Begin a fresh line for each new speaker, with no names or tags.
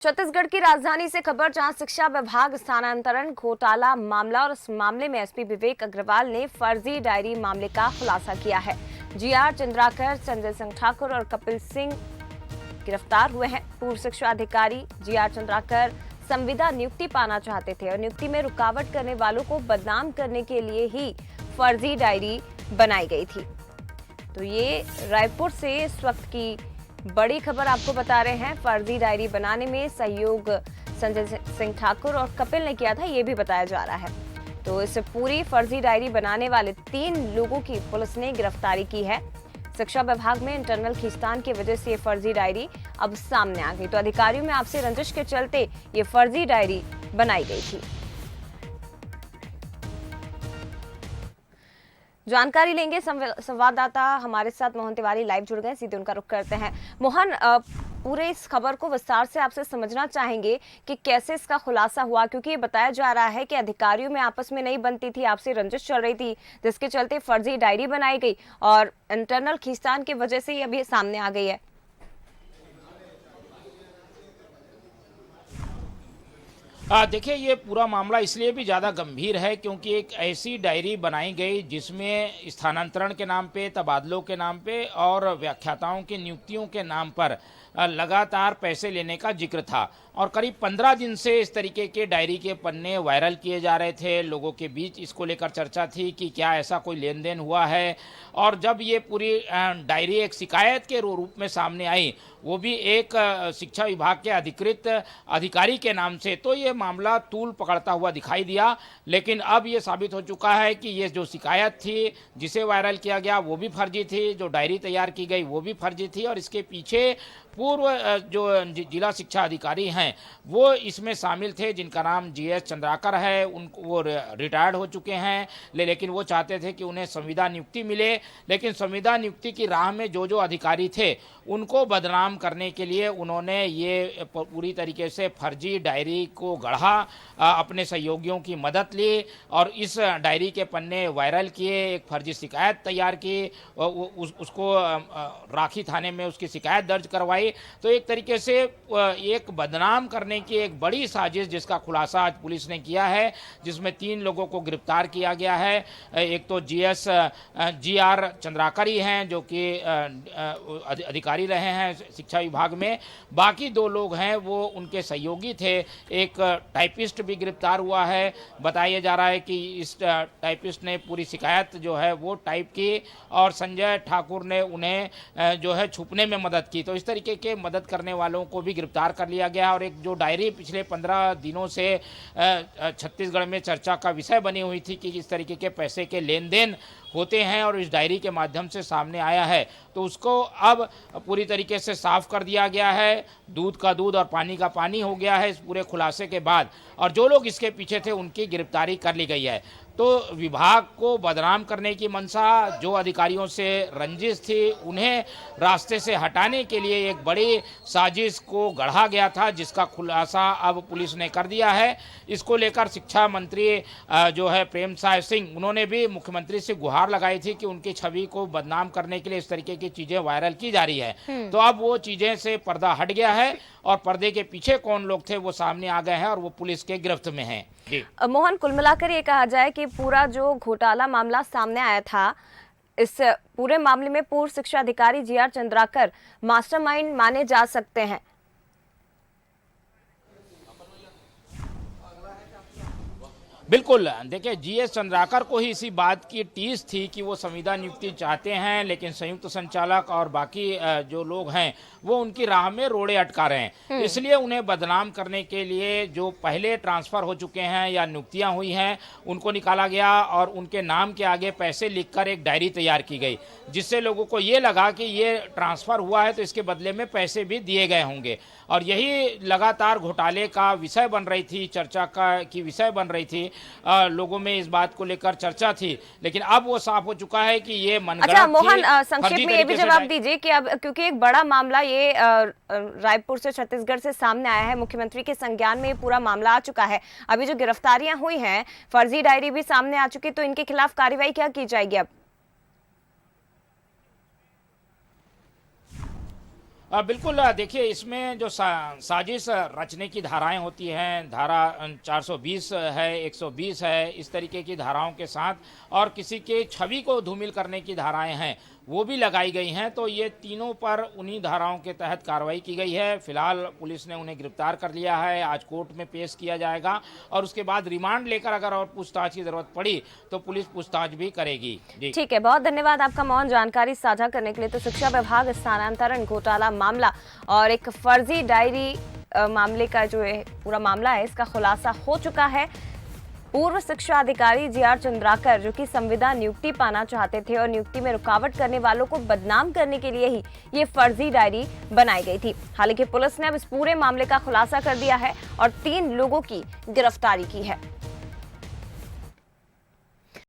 छत्तीसगढ़ की राजधानी से खबर, जहां शिक्षा विभाग स्थानांतरण घोटाला मामला और इस मामले में एसपी विवेक अग्रवाल ने फर्जी डायरी मामले का खुलासा किया है। जीआर चंद्राकर, संजय सिंह ठाकुर और कपिल सिंह गिरफ्तार हुए हैं। पूर्व शिक्षा अधिकारी जीआर चंद्राकर संविदा नियुक्ति पाना चाहते थे और नियुक्ति में रुकावट करने वालों को बदनाम करने के लिए ही फर्जी डायरी बनाई गई थी। तो ये रायपुर से इस वक्त की बड़ी खबर आपको बता रहे हैं। फर्जी डायरी बनाने में सहयोग संजय सिंह ठाकुर और कपिल ने किया था, ये भी बताया जा रहा है। तो इस पूरी फर्जी डायरी बनाने वाले 3 लोगों की पुलिस ने गिरफ्तारी की है। शिक्षा विभाग में इंटरनल खींचतान की वजह से ये फर्जी डायरी अब सामने आ गई। तो अधिकारियों में आपसी रंजिश के चलते ये फर्जी डायरी बनाई गई थी। जानकारी लेंगे, संवाददाता हमारे साथ मोहन तिवारी लाइव जुड़ गए, सीधे उनका रुख करते हैं। मोहन, पूरे इस खबर को विस्तार से आपसे समझना चाहेंगे कि कैसे इसका खुलासा हुआ, क्योंकि ये बताया जा रहा है कि अधिकारियों में आपस में नहीं बनती थी, आपसी रंजिश चल रही थी, जिसके चलते फर्जी डायरी बनाई गई और इंटरनल खींचतान की वजह से ये अभी सामने आ गई है।
देखिए, ये पूरा मामला इसलिए भी ज़्यादा गंभीर है क्योंकि एक ऐसी डायरी बनाई गई जिसमें स्थानांतरण के नाम पे, तबादलों के नाम पे और व्याख्याताओं की नियुक्तियों के नाम पर लगातार पैसे लेने का जिक्र था और करीब 15 दिन से इस तरीके के डायरी के पन्ने वायरल किए जा रहे थे। लोगों के बीच इसको लेकर चर्चा थी कि क्या ऐसा कोई लेन देन हुआ है। और जब ये पूरी डायरी एक शिकायत के रूप में सामने आई, वो भी एक शिक्षा विभाग के अधिकृत अधिकारी के नाम से, तो ये मामला तूल पकड़ता हुआ दिखाई दिया। लेकिन अब ये साबित हो चुका है कि ये जो शिकायत थी, जिसे वायरल किया गया, वो भी फर्जी थी, जो डायरी तैयार की गई वो भी फर्जी थी और इसके पीछे पूर्व जो जिला शिक्षा अधिकारी हैं वो इसमें शामिल थे, जिनका नाम जीएस चंद्राकर है। वो रिटायर्ड हो चुके हैं, लेकिन वो चाहते थे कि उन्हें संविदा नियुक्ति मिले। लेकिन संविदा नियुक्ति की राह में जो अधिकारी थे उनको बदनाम करने के लिए उन्होंने ये पूरी तरीके से फर्जी डायरी को गढ़ा, अपने सहयोगियों की मदद ली और इस डायरी के पन्ने वायरल किए, एक फर्जी शिकायत तैयार की, उसको राखी थाने में उसकी शिकायत दर्ज करवाई। तो एक तरीके से एक बदनाम करने की एक बड़ी साजिश जिसका खुलासा आज पुलिस ने किया है, जिसमें 3 लोगों को गिरफ्तार किया गया है। एक तो जीआर चंद्राकर ही हैं जो कि अधिकारी रहे हैं शिक्षा विभाग में। बाकी 2 लोग हैं वो उनके सहयोगी थे। एक टाइपिस्ट भी गिरफ्तार हुआ है। बताया जा रहा है कि इस टाइपिस्ट ने पूरी शिकायत जो है वो टाइप की और संजय ठाकुर ने उन्हें जो है छुपने में मदद की। तो इस तरीके के मदद करने वालों को भी गिरफ्तार कर लिया गया। और एक जो डायरी पिछले 15 दिनों से छत्तीसगढ़ में चर्चा का विषय बनी हुई थी कि किस तरीके के पैसे के लेन देन होते हैं और इस डायरी के माध्यम से सामने आया है, तो उसको अब पूरी तरीके से साफ कर दिया गया है। दूध का दूध और पानी का पानी हो गया है इस पूरे खुलासे के बाद और जो लोग इसके पीछे थे उनकी गिरफ्तारी कर ली गई है। तो विभाग को बदनाम करने की मंशा, जो अधिकारियों से रंजिश थी उन्हें रास्ते से हटाने के लिए एक बड़ी साजिश को गढ़ा गया था, जिसका खुलासा अब पुलिस ने कर दिया है। इसको लेकर शिक्षा मंत्री जो है प्रेमसाय सिंह, उन्होंने भी मुख्यमंत्री से गुहार लगाई थी कि उनकी छवि को बदनाम करने के लिए इस तरीके की चीजें वायरल की जा रही है। तो अब वो चीजें से पर्दा हट गया है और पर्दे के पीछे कौन लोग थे वो सामने आ गए हैं और वो पुलिस के गिरफ्त में हैं।
मोहन, कुल मिलाकर ये कहा जाए कि पूरा जो घोटाला मामला सामने आया था, इस पूरे मामले में पूर्व शिक्षा अधिकारी जीआर चंद्राकर मास्टरमाइंड माने जा सकते हैं।
बिल्कुल, देखिए, जीएस चंद्राकर को ही इसी बात की टीस थी कि वो संविदा नियुक्ति चाहते हैं, लेकिन संयुक्त संचालक और बाकी जो लोग हैं वो उनकी राह में रोड़े अटका रहे हैं। इसलिए उन्हें बदनाम करने के लिए जो पहले ट्रांसफर हो चुके हैं या नियुक्तियां हुई हैं उनको निकाला गया और उनके नाम के आगे पैसे लिखकर एक डायरी तैयार की गई, जिससे लोगों को ये लगा कि ये ट्रांसफर हुआ है तो इसके बदले में पैसे भी दिए गए होंगे। और यही लगातार घोटाले का विषय बन रही थी, चर्चा की विषय बन रही थी। लोगों में इस बात को लेकर चर्चा थी, लेकिन अब वो साफ हो चुका है कि ये मनगढ़ंत थी।
अच्छा मोहन, संक्षेप में ये भी जवाब दीजिए कि अब क्योंकि एक बड़ा मामला ये रायपुर से छत्तीसगढ़ से सामने आया है, मुख्यमंत्री के संज्ञान में ये पूरा मामला आ चुका है, अभी जो गिरफ्तारियां हुई हैं, फर्जी डायरी भी सामने आ चुकी, तो इनके खिलाफ कार्रवाई क्या की जाएगी अब?
बिल्कुल देखिए इसमें जो साजिश रचने की धाराएं होती हैं, धारा 420 है, 120 है, इस तरीके की धाराओं के साथ और किसी के छवि को धूमिल करने की धाराएं हैं वो भी लगाई गई हैं। तो ये तीनों पर उन्हीं धाराओं के तहत कार्रवाई की गई है। फिलहाल पुलिस ने उन्हें गिरफ्तार कर लिया है, आज कोर्ट में पेश किया जाएगा और उसके बाद रिमांड लेकर अगर और पूछताछ की जरूरत पड़ी तो पुलिस पूछताछ भी करेगी। जी
ठीक है, बहुत धन्यवाद आपका मौन जानकारी साझा करने के लिए। तो शिक्षा विभाग स्थानांतरण घोटाला मामला और एक फर्जी डायरी मामले का जो है पूरा मामला है, इसका खुलासा हो चुका है। पूर्व शिक्षा अधिकारी जीआर चंद्राकर जो कि संविदा नियुक्ति पाना चाहते थे और नियुक्ति में रुकावट करने वालों को बदनाम करने के लिए ही ये फर्जी डायरी बनाई गई थी। हालांकि पुलिस ने अब इस पूरे मामले का खुलासा कर दिया है और 3 लोगों की गिरफ्तारी की है।